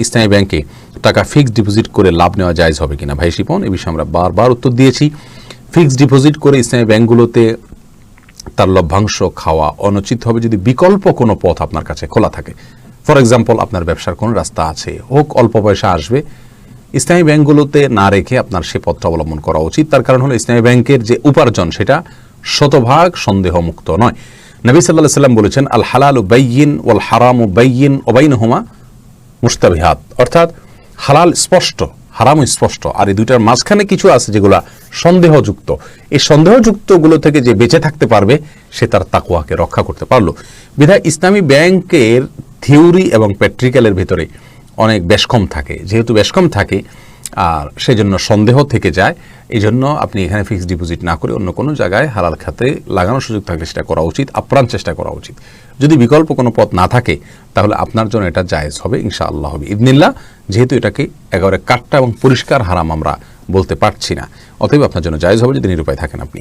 ইসলামী ব্যাংকে টাকা fixed deposit করে লাভ নেওয়া জায়েজ হবে কিনা? ভাই শিপন, এই বিষয়ে আমরা বারবার উত্তর দিয়েছি। ফিক্সড ডিপোজিট করে ইসলামী ব্যাংকগুলোতে তার লভ্যাংশ খাওয়া অনুচিত হবে যদি বিকল্প কোনো পথ আপনার কাছে খোলা থাকে। ফর এক্সাম্পল, আপনার ব্যবসার কোনো রাস্তা আছে, হোক অল্প পয়সা আসবে, ইসলামী ব্যাংকগুলোতে না রেখে আপনার সে পথটা অবলম্বন করা উচিত। তার কারণ হলো ইসলামী ব্যাংকের যে উপার্জন সেটা শতভাগ সন্দেহমুক্ত নয়। নবী সাল্লাল্লাহু আলাইহি ওয়াসাল্লাম বলেছেন, আল হালালু বাইয়িন ওয়াল হারামু বাইয়িন ওয়া বাইনহুমা মুশতাবিহাত, অর্থাৎ হালাল স্পষ্ট, হারাম স্পষ্ট, আর এই দুইটার মাঝখানে কিছু আছে যেগুলা সন্দেহযুক্ত। এই সন্দেহযুক্তগুলো থেকে যে বেঁচে থাকতে পারবে সে তার তাকওয়াকে রক্ষা করতে পারলো। বিধায় ইসলামী ব্যাংকের থিওরি এবং প্র্যাকটিক্যালের ভিতরে অনেক বেশকম থাকে। যেহেতু বেশকম থাকে আর সেজন্য সন্দেহ থেকে যায়, এই জন্য আপনি এখানে ফিক্সড ডিপোজিট না করে অন্য কোনো জায়গায় হালাল খাতে লাগানোর সুযোগ থাকলে সেটা করা উচিত, আপ্রাণ চেষ্টা করা উচিত। যদি বিকল্প কোনো পথ না থাকে তাহলে আপনার জন্য এটা জায়েজ হবে ইনশাআল্লাহ হবে ইদনিল্লাহ, যেহেতু এটাকে একেবারে কাট্টা এবং পরিষ্কার হারাম আমরা বলতে পারছি না। অতএব আপনার জন্য জায়েজ হবে যদি নিরুপায় থাকেন আপনি।